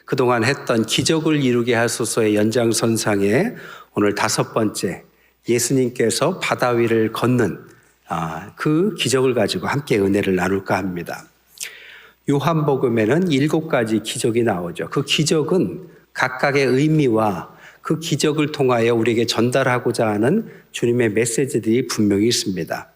그동안 했던 기적을 이루게 하소서의 연장선상에 오늘 5번째, 예수님께서 바다 위를 걷는 그 기적을 가지고 함께 은혜를 나눌까 합니다. 요한복음에는 7가지 기적이 나오죠. 그 기적은 각각의 의미와 그 기적을 통하여 우리에게 전달하고자 하는 주님의 메시지들이 분명히 있습니다.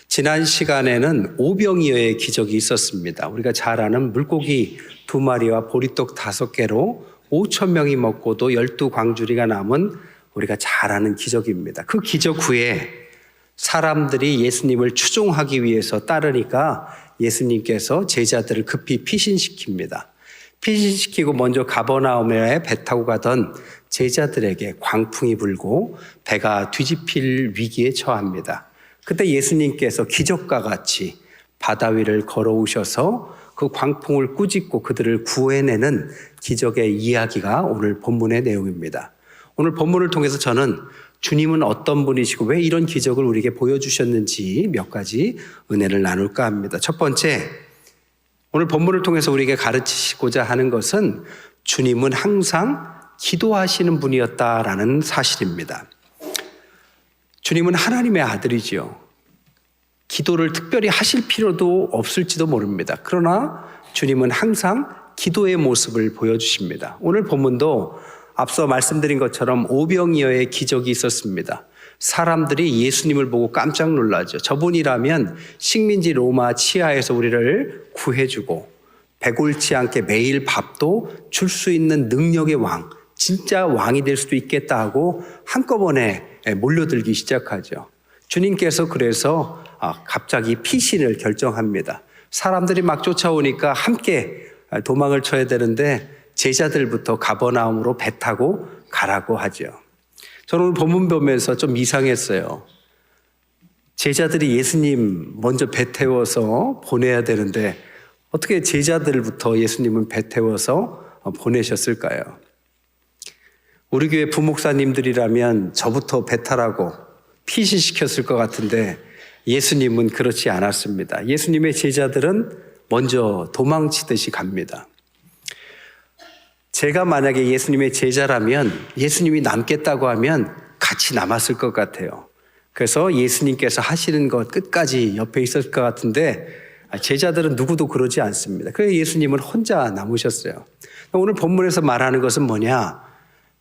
지난 시간에는 오병이어의 기적이 있었습니다. 우리가 잘 아는 물고기 2마리와 보리떡 5개로 5,000명이 먹고도 12광주리가 남은 우리가 잘 아는 기적입니다. 그 기적 후에 사람들이 예수님을 추종하기 위해서 따르니까 예수님께서 제자들을 급히 피신시킵니다. 피신시키고 먼저 가버나움에 배 타고 가던 제자들에게 광풍이 불고 배가 뒤집힐 위기에 처합니다. 그때 예수님께서 기적과 같이 바다 위를 걸어오셔서 그 광풍을 꾸짖고 그들을 구해내는 기적의 이야기가 오늘 본문의 내용입니다. 오늘 본문을 통해서 저는 주님은 어떤 분이시고 왜 이런 기적을 우리에게 보여주셨는지 몇 가지 은혜를 나눌까 합니다. 첫 번째, 오늘 본문을 통해서 우리에게 가르치시고자 하는 것은 주님은 항상 기도하시는 분이었다라는 사실입니다. 주님은 하나님의 아들이지요. 기도를 특별히 하실 필요도 없을지도 모릅니다. 그러나 주님은 항상 기도의 모습을 보여주십니다. 오늘 본문도 앞서 말씀드린 것처럼 오병이어의 기적이 있었습니다. 사람들이 예수님을 보고 깜짝 놀라죠. 저분이라면 식민지 로마 치하에서 우리를 구해주고 배골치 않게 매일 밥도 줄 수 있는 능력의 왕, 진짜 왕이 될 수도 있겠다 하고 한꺼번에 몰려들기 시작하죠. 주님께서 그래서 갑자기 피신을 결정합니다. 사람들이 막 쫓아오니까 함께 도망을 쳐야 되는데 제자들부터 가버나움으로 배 타고 가라고 하죠. 저는 오늘 본문 보면서 좀 이상했어요. 제자들이 예수님 먼저 배 태워서 보내야 되는데 어떻게 제자들부터 예수님은 배 태워서 보내셨을까요? 우리 교회 부목사님들이라면 저부터 배 타라고 피신시켰을 것 같은데 예수님은 그렇지 않았습니다. 예수님의 제자들은 먼저 도망치듯이 갑니다. 제가 만약에 예수님의 제자라면 예수님이 남겠다고 하면 같이 남았을 것 같아요. 그래서 예수님께서 하시는 것 끝까지 옆에 있었을 것 같은데 제자들은 누구도 그러지 않습니다. 그래서 예수님은 혼자 남으셨어요. 오늘 본문에서 말하는 것은 뭐냐?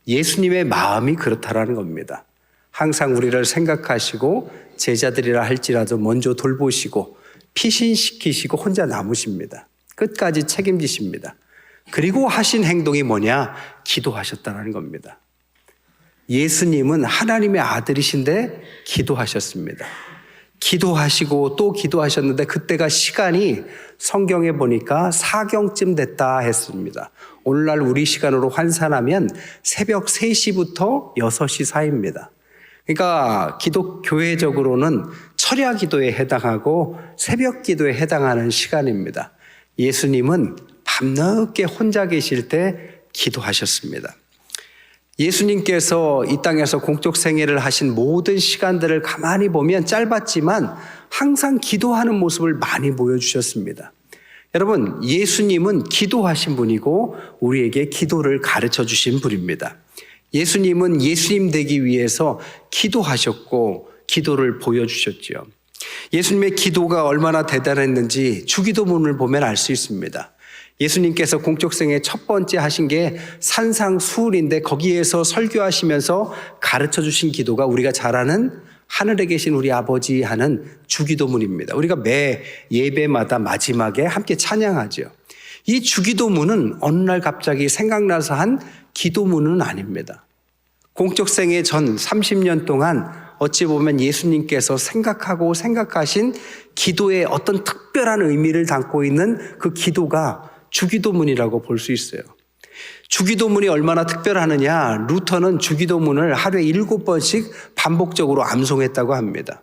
예수님의 마음이 그렇다라는 겁니다. 항상 우리를 생각하시고 제자들이라 할지라도 먼저 돌보시고 피신시키시고 혼자 남으십니다. 끝까지 책임지십니다. 그리고 하신 행동이 뭐냐? 기도하셨다는 겁니다. 예수님은 하나님의 아들이신데 기도하셨습니다. 기도하시고 또 기도하셨는데 그때가 시간이 성경에 보니까 사경쯤 됐다 했습니다. 오늘날 우리 시간으로 환산하면 새벽 3시부터 6시 사이입니다. 그러니까 교회적으로는 철야 기도에 해당하고 새벽 기도에 해당하는 시간입니다. 예수님은 밤늦게 혼자 계실 때 기도하셨습니다. 예수님께서 이 땅에서 공적 생애를 하신 모든 시간들을 가만히 보면 짧았지만 항상 기도하는 모습을 많이 보여주셨습니다. 여러분, 예수님은 기도하신 분이고 우리에게 기도를 가르쳐 주신 분입니다. 예수님은 예수님 되기 위해서 기도하셨고 기도를 보여주셨죠. 예수님의 기도가 얼마나 대단했는지 주기도문을 보면 알 수 있습니다. 예수님께서 공적생애 첫 번째 하신 게 산상수훈인데 거기에서 설교하시면서 가르쳐 주신 기도가 우리가 잘 아는 하늘에 계신 우리 아버지 하는 주기도문입니다. 우리가 매 예배마다 마지막에 함께 찬양하죠. 이 주기도문은 어느 날 갑자기 생각나서 한 기도문은 아닙니다. 공적생애 전 30년 동안 어찌 보면 예수님께서 생각하고 생각하신 기도에 어떤 특별한 의미를 담고 있는 그 기도가 주기도문이라고 볼 수 있어요. 주기도문이 얼마나 특별하느냐? 루터는 주기도문을 하루에 7번씩 반복적으로 암송했다고 합니다.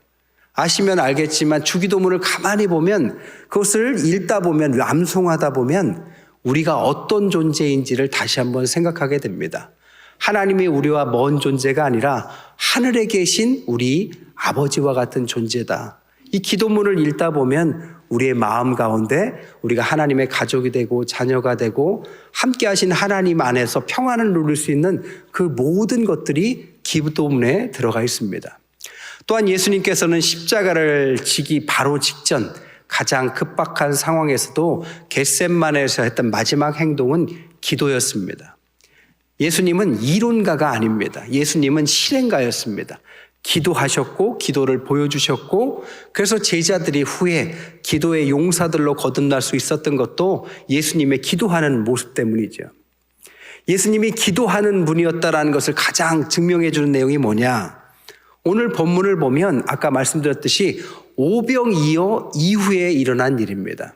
아시면 알겠지만 주기도문을 가만히 보면 그것을 읽다 보면 암송하다 보면 우리가 어떤 존재인지를 다시 한번 생각하게 됩니다. 하나님이 우리와 먼 존재가 아니라 하늘에 계신 우리 아버지와 같은 존재다. 이 기도문을 읽다 보면 우리의 마음 가운데 우리가 하나님의 가족이 되고 자녀가 되고 함께 하신 하나님 안에서 평안을 누릴 수 있는 그 모든 것들이 기도문에 들어가 있습니다. 또한 예수님께서는 십자가를 지기 바로 직전 가장 급박한 상황에서도 겟셋마네에서 했던 마지막 행동은 기도였습니다. 예수님은 이론가가 아닙니다. 예수님은 실행가였습니다. 기도하셨고 기도를 보여주셨고 그래서 제자들이 후에 기도의 용사들로 거듭날 수 있었던 것도 예수님의 기도하는 모습 때문이죠. 예수님이 기도하는 분이었다라는 것을 가장 증명해 주는 내용이 뭐냐? 오늘 본문을 보면 아까 말씀드렸듯이 오병이어 이후에 일어난 일입니다.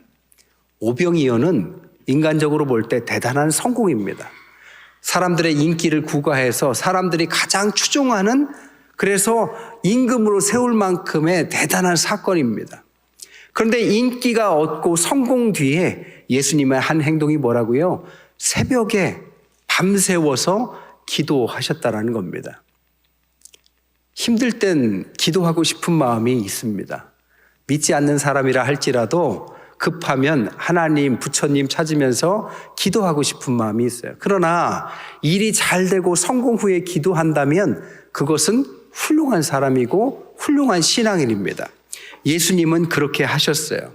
오병이어는 인간적으로 볼 때 대단한 성공입니다. 사람들의 인기를 구가해서 사람들이 가장 추종하는 그래서 임금으로 세울 만큼의 대단한 사건입니다. 그런데 인기가 얻고 성공 뒤에 예수님의 한 행동이 뭐라고요? 새벽에 밤새워서 기도하셨다라는 겁니다. 힘들 땐 기도하고 싶은 마음이 있습니다. 믿지 않는 사람이라 할지라도 급하면 하나님, 부처님 찾으면서 기도하고 싶은 마음이 있어요. 그러나 일이 잘 되고 성공 후에 기도한다면 그것은 훌륭한 사람이고 훌륭한 신앙인입니다. 예수님은 그렇게 하셨어요.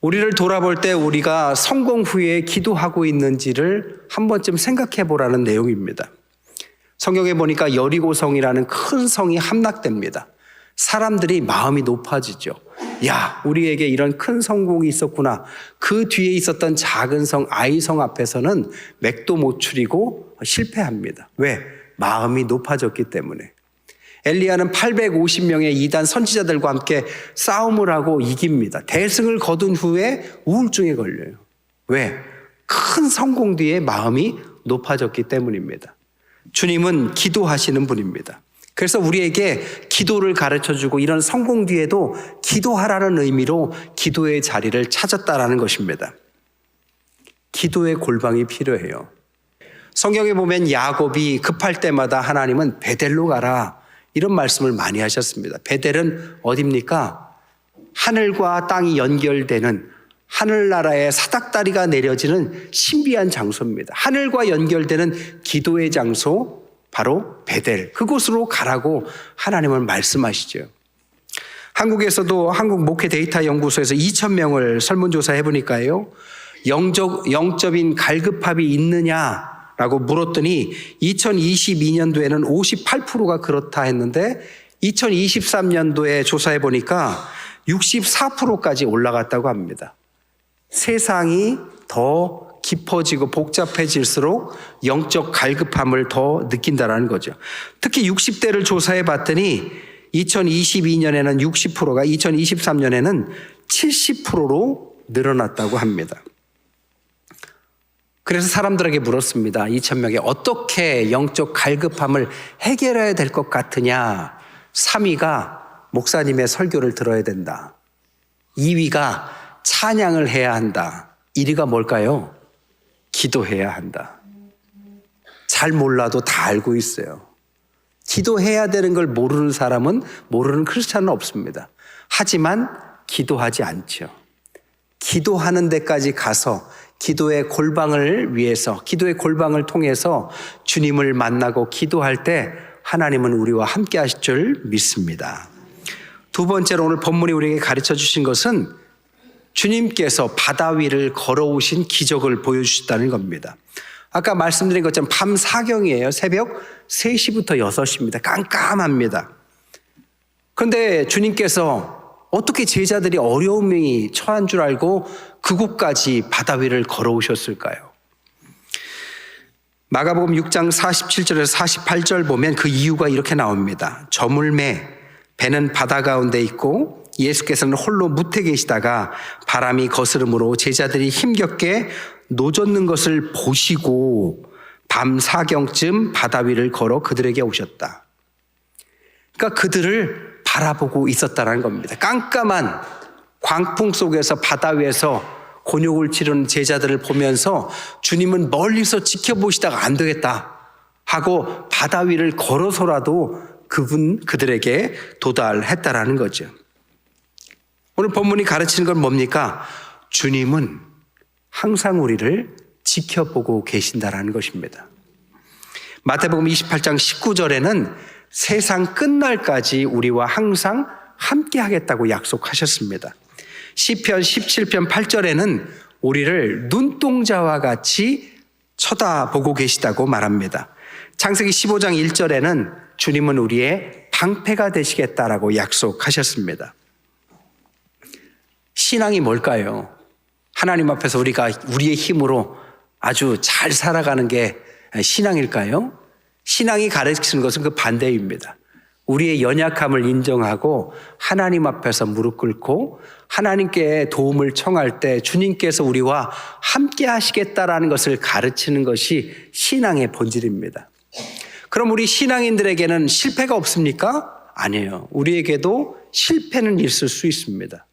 우리를 돌아볼 때 우리가 성공 후에 기도하고 있는지를 한 번쯤 생각해 보라는 내용입니다. 성경에 보니까 여리고성이라는 큰 성이 함락됩니다. 사람들이 마음이 높아지죠. 야, 우리에게 이런 큰 성공이 있었구나. 그 뒤에 있었던 작은 성 아이성 앞에서는 맥도 못 추리고 실패합니다. 왜? 마음이 높아졌기 때문에. 엘리야는 850명의 이단 선지자들과 함께 싸움을 하고 이깁니다. 대승을 거둔 후에 우울증에 걸려요. 왜? 큰 성공 뒤에 마음이 높아졌기 때문입니다. 주님은 기도하시는 분입니다. 그래서 우리에게 기도를 가르쳐주고 이런 성공 뒤에도 기도하라는 의미로 기도의 자리를 찾았다라는 것입니다. 기도의 골방이 필요해요. 성경에 보면 야곱이 급할 때마다 하나님은 베델로 가라 이런 말씀을 많이 하셨습니다. 베델은 어디입니까? 하늘과 땅이 연결되는 하늘나라의 사닥다리가 내려지는 신비한 장소입니다. 하늘과 연결되는 기도의 장소 바로 베델, 그곳으로 가라고 하나님은 말씀하시죠. 한국에서도 한국 목회 데이터 연구소에서 2,000명을 설문조사해 보니까요, 영적인 갈급함이 있느냐라고 물었더니 2022년도에는 58%가 그렇다 했는데 2023년도에 조사해 보니까 64%까지 올라갔다고 합니다. 세상이 더 깊어지고 복잡해질수록 영적 갈급함을 더 느낀다는 거죠. 특히 60대를 조사해 봤더니 2022년에는 60%가 2023년에는 70%로 늘어났다고 합니다. 그래서 사람들에게 물었습니다. 2,000명에 어떻게 영적 갈급함을 해결해야 될 것 같으냐? 3위가 목사님의 설교를 들어야 된다. 2위가 찬양을 해야 한다. 1위가 뭘까요? 기도해야 한다. 잘 몰라도 다 알고 있어요. 기도해야 되는 걸 모르는 사람은 모르는 크리스찬은 없습니다. 하지만 기도하지 않죠. 기도하는 데까지 가서 기도의 골방을 위해서 기도의 골방을 통해서 주님을 만나고 기도할 때 하나님은 우리와 함께 하실 줄 믿습니다. 두 번째로 오늘 본문이 우리에게 가르쳐 주신 것은 주님께서 바다 위를 걸어오신 기적을 보여주셨다는 겁니다. 아까 말씀드린 것처럼 밤 사경이에요. 새벽 3시부터 6시입니다. 깜깜합니다. 그런데 주님께서 어떻게 제자들이 어려움이 처한 줄 알고 그곳까지 바다 위를 걸어오셨을까요? 마가복음 6장 47절에서 48절 보면 그 이유가 이렇게 나옵니다. 저물매 배는 바다 가운데 있고 예수께서는 홀로 무태 계시다가 바람이 거스름으로 제자들이 힘겹게 노젓는 것을 보시고 밤 사경쯤 바다 위를 걸어 그들에게 오셨다. 그러니까 그들을 바라보고 있었다는 겁니다. 깜깜한 광풍 속에서 바다 위에서 곤욕을 치르는 제자들을 보면서 주님은 멀리서 지켜보시다가 안 되겠다 하고 바다 위를 걸어서라도 그들에게 도달했다라는 거죠. 오늘 본문이 가르치는 건 뭡니까? 주님은 항상 우리를 지켜보고 계신다라는 것입니다. 마태복음 28장 19절에는 세상 끝날까지 우리와 항상 함께 하겠다고 약속하셨습니다. 시편 17편 8절에는 우리를 눈동자와 같이 쳐다보고 계시다고 말합니다. 창세기 15장 1절에는 주님은 우리의 방패가 되시겠다라고 약속하셨습니다. 신앙이 뭘까요? 하나님 앞에서 우리가 우리의 힘으로 아주 잘 살아가는 게 신앙일까요? 신앙이 가르치는 것은 그 반대입니다. 우리의 연약함을 인정하고 하나님 앞에서 무릎 꿇고 하나님께 도움을 청할 때 주님께서 우리와 함께 하시겠다라는 것을 가르치는 것이 신앙의 본질입니다. 그럼 우리 신앙인들에게는 실패가 없습니까? 아니에요. 우리에게도 실패는 있을 수 있습니다.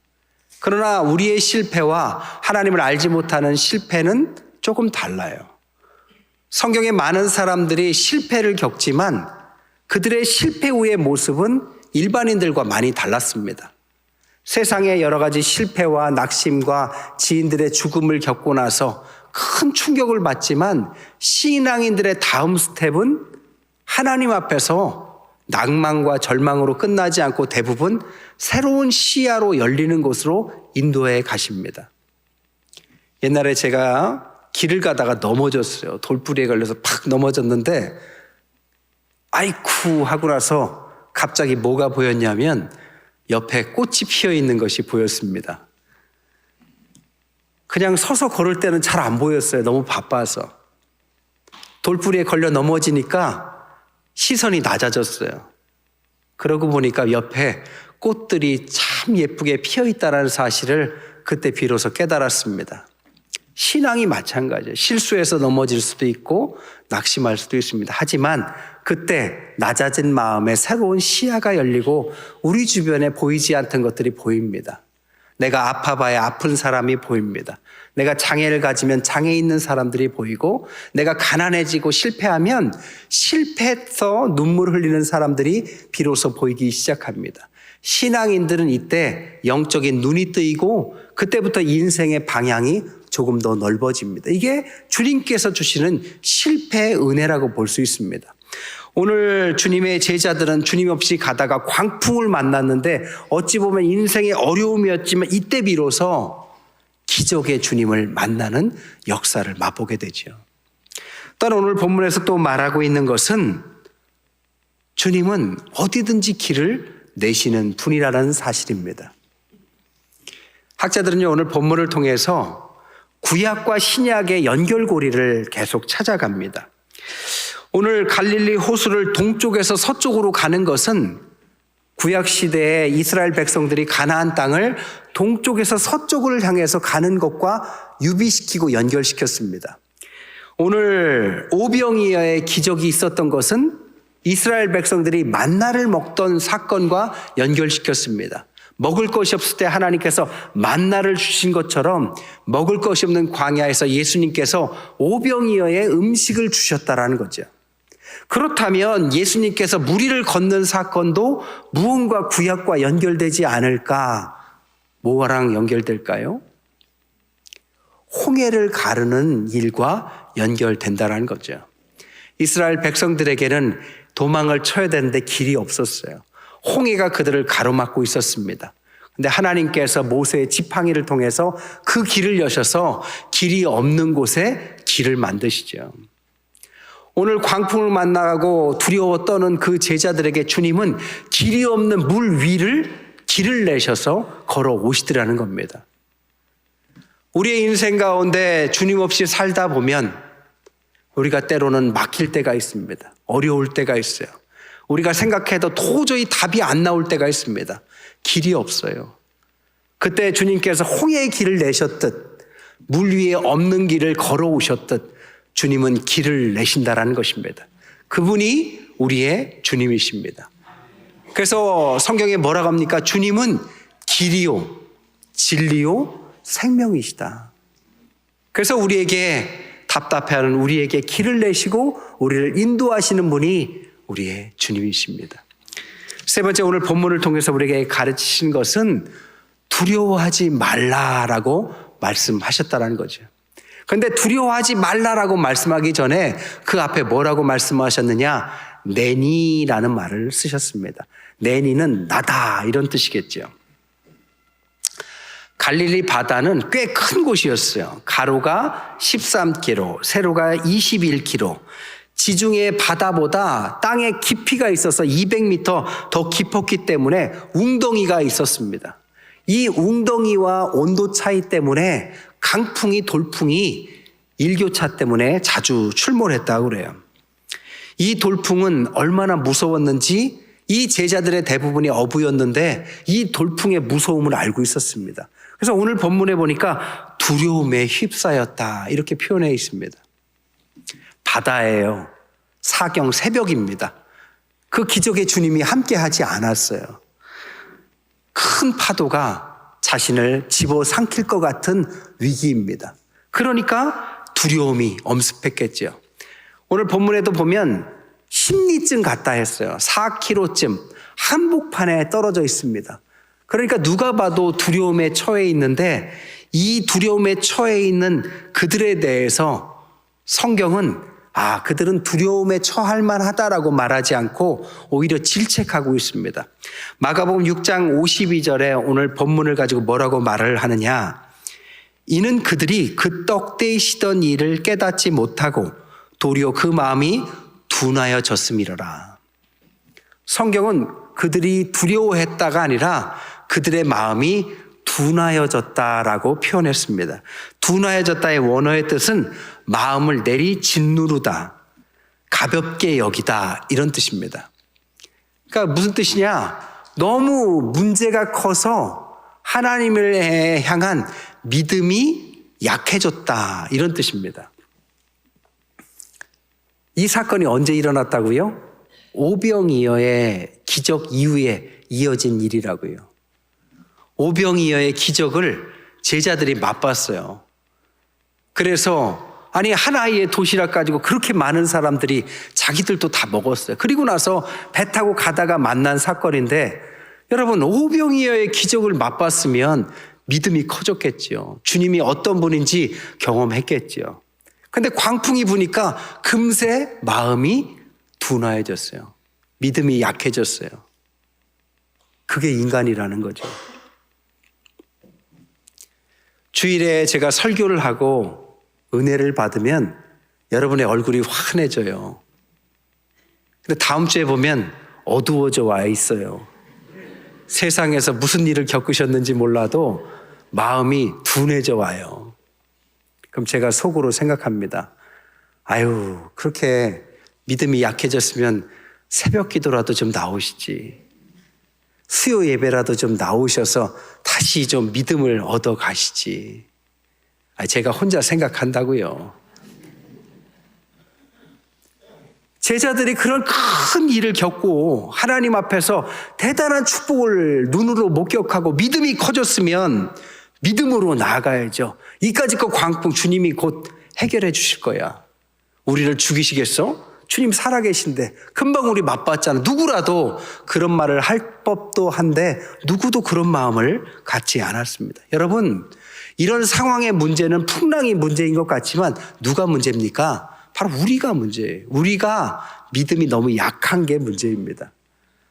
그러나 우리의 실패와 하나님을 알지 못하는 실패는 조금 달라요. 성경에 많은 사람들이 실패를 겪지만 그들의 실패 후의 모습은 일반인들과 많이 달랐습니다. 세상의 여러 가지 실패와 낙심과 지인들의 죽음을 겪고 나서 큰 충격을 받지만 신앙인들의 다음 스텝은 하나님 앞에서 낭만과 절망으로 끝나지 않고 대부분 새로운 시야로 열리는 곳으로 인도해 가십니다. 옛날에 제가 길을 가다가 넘어졌어요. 돌부리에 걸려서 팍 넘어졌는데 아이쿠 하고 나서 갑자기 뭐가 보였냐면 옆에 꽃이 피어 있는 것이 보였습니다. 그냥 서서 걸을 때는 잘 안 보였어요. 너무 바빠서. 돌부리에 걸려 넘어지니까 시선이 낮아졌어요. 그러고 보니까 옆에 꽃들이 참 예쁘게 피어 있다는 사실을 그때 비로소 깨달았습니다. 신앙이 마찬가지예요. 실수해서 넘어질 수도 있고 낙심할 수도 있습니다. 하지만 그때 낮아진 마음에 새로운 시야가 열리고 우리 주변에 보이지 않던 것들이 보입니다. 내가 아파봐야 아픈 사람이 보입니다. 내가 장애를 가지면 장애 있는 사람들이 보이고 내가 가난해지고 실패하면 실패해서 눈물 흘리는 사람들이 비로소 보이기 시작합니다. 신앙인들은 이때 영적인 눈이 뜨이고 그때부터 인생의 방향이 조금 더 넓어집니다. 이게 주님께서 주시는 실패의 은혜라고 볼 수 있습니다. 오늘 주님의 제자들은 주님 없이 가다가 광풍을 만났는데 어찌 보면 인생의 어려움이었지만 이때 비로소 기적의 주님을 만나는 역사를 맛보게 되죠. 또한 오늘 본문에서 또 말하고 있는 것은 주님은 어디든지 길을 내시는 분이라는 사실입니다. 학자들은요, 오늘 본문을 통해서 구약과 신약의 연결고리를 계속 찾아갑니다. 오늘 갈릴리 호수를 동쪽에서 서쪽으로 가는 것은 구약 시대에 이스라엘 백성들이 가나안 땅을 동쪽에서 서쪽을 향해서 가는 것과 유비시키고 연결시켰습니다. 오늘 오병이어의 기적이 있었던 것은 이스라엘 백성들이 만나를 먹던 사건과 연결시켰습니다. 먹을 것이 없을 때 하나님께서 만나를 주신 것처럼 먹을 것이 없는 광야에서 예수님께서 오병이어의 음식을 주셨다라는 거죠. 그렇다면 예수님께서 무리를 걷는 사건도 무언가 구약과 연결되지 않을까? 뭐랑 연결될까요? 홍해를 가르는 일과 연결된다는 거죠. 이스라엘 백성들에게는 도망을 쳐야 되는데 길이 없었어요. 홍해가 그들을 가로막고 있었습니다. 근데 하나님께서 모세의 지팡이를 통해서 그 길을 여셔서 길이 없는 곳에 길을 만드시죠. 오늘 광풍을 만나고 두려워 떠는 그 제자들에게 주님은 길이 없는 물 위를 길을 내셔서 걸어오시더라는 겁니다. 우리의 인생 가운데 주님 없이 살다 보면 우리가 때로는 막힐 때가 있습니다. 어려울 때가 있어요. 우리가 생각해도 도저히 답이 안 나올 때가 있습니다. 길이 없어요. 그때 주님께서 홍해의 길을 내셨듯 물 위에 없는 길을 걸어오셨듯 주님은 길을 내신다라는 것입니다. 그분이 우리의 주님이십니다. 그래서 성경에 뭐라고 합니까? 주님은 길이요, 진리요, 생명이시다. 그래서 우리에게 답답해하는 우리에게 길을 내시고 우리를 인도하시는 분이 우리의 주님이십니다. 세 번째, 오늘 본문을 통해서 우리에게 가르치신 것은 두려워하지 말라라고 말씀하셨다는 거죠. 그런데 두려워하지 말라라고 말씀하기 전에 그 앞에 뭐라고 말씀하셨느냐? 내니라는 말을 쓰셨습니다. 내니는 나다 이런 뜻이겠죠. 갈릴리 바다는 꽤 큰 곳이었어요. 가로가 13km, 세로가 21km. 지중해 바다보다 땅에 깊이가 있어서 200m 더 깊었기 때문에 웅덩이가 있었습니다. 이 웅덩이와 온도 차이 때문에 강풍이 돌풍이 일교차 때문에 자주 출몰했다고 그래요. 이 돌풍은 얼마나 무서웠는지 이 제자들의 대부분이 어부였는데 이 돌풍의 무서움을 알고 있었습니다. 그래서 오늘 본문에 보니까 두려움에 휩싸였다 이렇게 표현해 있습니다. 바다예요. 사경 새벽입니다. 그 기적의 주님이 함께하지 않았어요. 큰 파도가 자신을 집어삼킬 것 같은 위기입니다. 그러니까 두려움이 엄습했겠죠. 오늘 본문에도 보면 10리쯤 갔다 했어요. 4km쯤 한복판에 떨어져 있습니다. 그러니까 누가 봐도 두려움에 처해 있는데 이 두려움에 처해 있는 그들에 대해서 성경은 그들은 두려움에 처할 만하다라고 말하지 않고 오히려 질책하고 있습니다. 마가복음 6장 52절에 오늘 본문을 가지고 뭐라고 말을 하느냐? 이는 그들이 그 떡대시던 일을 깨닫지 못하고 도리어 그 마음이 둔하여졌음이로라. 성경은 그들이 두려워했다가 아니라 그들의 마음이 둔하여졌다라고 표현했습니다. 둔하여졌다의 원어의 뜻은 마음을 내리짓누르다, 가볍게 여기다 이런 뜻입니다. 그러니까 무슨 뜻이냐? 너무 문제가 커서 하나님을 향한 믿음이 약해졌다 이런 뜻입니다. 이 사건이 언제 일어났다고요? 오병이어의 기적 이후에 이어진 일이라고요. 오병이어의 기적을 제자들이 맛봤어요. 그래서 하나의 도시락 가지고 그렇게 많은 사람들이 자기들도 다 먹었어요. 그리고 나서 배 타고 가다가 만난 사건인데 여러분 오병이어의 기적을 맛봤으면 믿음이 커졌겠죠. 주님이 어떤 분인지 경험했겠죠. 근데 광풍이 부니까 금세 마음이 둔화해졌어요. 믿음이 약해졌어요. 그게 인간이라는 거죠. 주일에 제가 설교를 하고 은혜를 받으면 여러분의 얼굴이 환해져요. 근데 다음 주에 보면 어두워져 와 있어요. 세상에서 무슨 일을 겪으셨는지 몰라도 마음이 둔해져 와요. 그럼 제가 속으로 생각합니다. 그렇게 믿음이 약해졌으면 새벽 기도라도 좀 나오시지. 수요 예배라도 좀 나오셔서 다시 좀 믿음을 얻어 가시지. 제가 혼자 생각한다고요. 제자들이 그런 큰 일을 겪고 하나님 앞에서 대단한 축복을 눈으로 목격하고 믿음이 커졌으면 믿음으로 나아가야죠. 이까짓 광풍 주님이 곧 해결해 주실 거야. 우리를 죽이시겠어? 주님 살아계신데 금방 우리 맛봤잖아. 누구라도 그런 말을 할 법도 한데 누구도 그런 마음을 갖지 않았습니다. 여러분, 이런 상황의 문제는 풍랑이 문제인 것 같지만 누가 문제입니까? 바로 우리가 문제예요. 우리가 믿음이 너무 약한 게 문제입니다.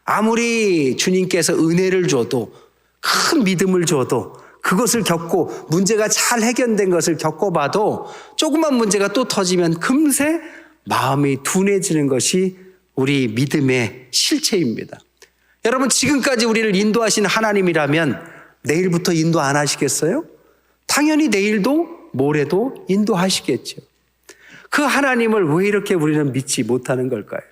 아무리 주님께서 은혜를 줘도 큰 믿음을 줘도 그것을 겪고 문제가 잘 해결된 것을 겪어봐도 조그만 문제가 또 터지면 금세 마음이 둔해지는 것이 우리 믿음의 실체입니다. 여러분, 지금까지 우리를 인도하신 하나님이라면 내일부터 인도 안 하시겠어요? 당연히 내일도 모레도 인도하시겠죠. 그 하나님을 왜 이렇게 우리는 믿지 못하는 걸까요?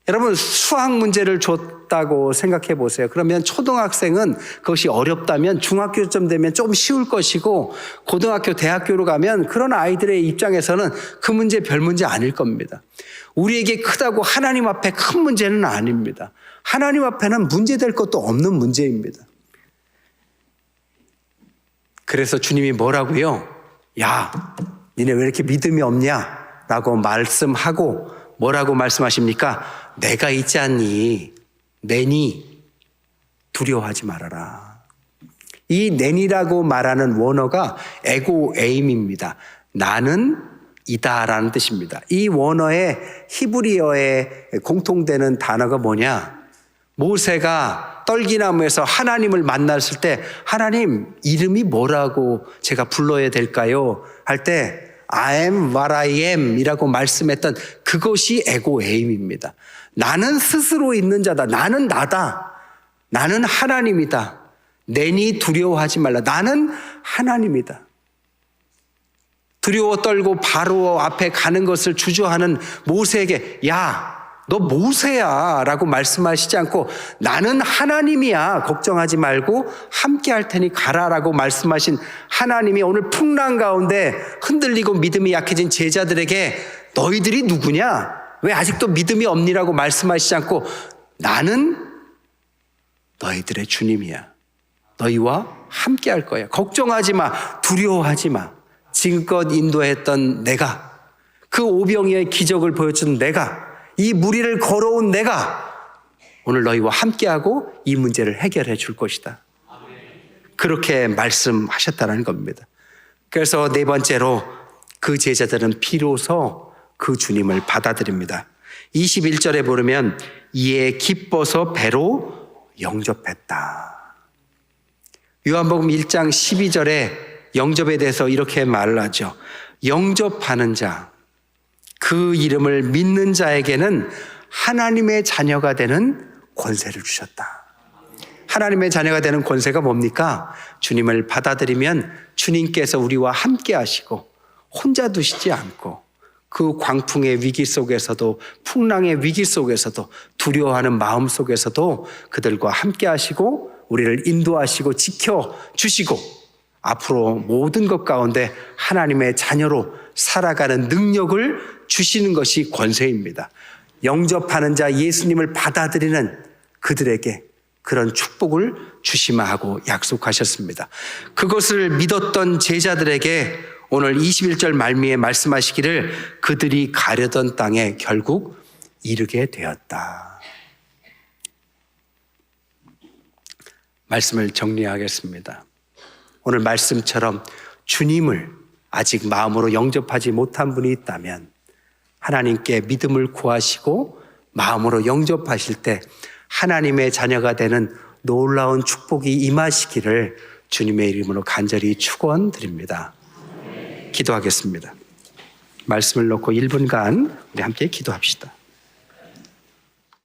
여러분, 수학 문제를 줬다고 생각해 보세요. 그러면 초등학생은 그것이 어렵다면 중학교쯤 되면 좀 쉬울 것이고 고등학교, 대학교로 가면 그런 아이들의 입장에서는 그 문제 별 문제 아닐 겁니다. 우리에게 크다고 하나님 앞에 큰 문제는 아닙니다. 하나님 앞에는 문제될 것도 없는 문제입니다. 그래서 주님이 뭐라고요? 야, 니네 왜 이렇게 믿음이 없냐? 라고 말씀하고 뭐라고 말씀하십니까? 내가 있지 않니? 내니 두려워하지 말아라. 이 nen이라고 말하는 원어가 에고 에임입니다. 나는 이다라는 뜻입니다. 이 원어의 히브리어에 공통되는 단어가 뭐냐? 모세가 떨기나무에서 하나님을 만났을 때 하나님 이름이 뭐라고 제가 불러야 될까요? 할 때 I am what I am 이라고 말씀했던 그것이 에고 에임입니다. 나는 스스로 있는 자다. 나는 나다. 나는 하나님이다. nen이 두려워하지 말라. 나는 하나님이다. 두려워 떨고 바로 앞에 가는 것을 주저하는 모세에게 야, 너 모세야 라고 말씀하시지 않고 나는 하나님이야. 걱정하지 말고 함께 할 테니 가라라고 말씀하신 하나님이 오늘 풍랑 가운데 흔들리고 믿음이 약해진 제자들에게 너희들이 누구냐? 왜 아직도 믿음이 없니라고 말씀하시지 않고 나는 너희들의 주님이야. 너희와 함께 할 거야. 걱정하지 마. 두려워하지 마. 지금껏 인도했던 내가, 그 오병이어의 기적을 보여준 내가, 이 무리를 걸어온 내가 오늘 너희와 함께하고 이 문제를 해결해 줄 것이다. 그렇게 말씀하셨다는 겁니다. 그래서 네 번째로 그 제자들은 비로소 그 주님을 받아들입니다. 21절에 보면 이에 기뻐서 배로 영접했다. 요한복음 1장 12절에 영접에 대해서 이렇게 말을 하죠. 영접하는 자, 그 이름을 믿는 자에게는 하나님의 자녀가 되는 권세를 주셨다. 하나님의 자녀가 되는 권세가 뭡니까? 주님을 받아들이면 주님께서 우리와 함께 하시고 혼자 두시지 않고 그 광풍의 위기 속에서도 풍랑의 위기 속에서도 두려워하는 마음 속에서도 그들과 함께 하시고 우리를 인도하시고 지켜주시고 앞으로 모든 것 가운데 하나님의 자녀로 살아가는 능력을 주시는 것이 권세입니다. 영접하는 자 예수님을 받아들이는 그들에게 그런 축복을 주시마 하고 약속하셨습니다. 그것을 믿었던 제자들에게 오늘 21절 말미에 말씀하시기를 그들이 가려던 땅에 결국 이르게 되었다. 말씀을 정리하겠습니다. 오늘 말씀처럼 주님을 아직 마음으로 영접하지 못한 분이 있다면 하나님께 믿음을 구하시고 마음으로 영접하실 때 하나님의 자녀가 되는 놀라운 축복이 임하시기를 주님의 이름으로 간절히 축원드립니다. 기도하겠습니다. 말씀을 놓고 1분간 우리 함께 기도합시다.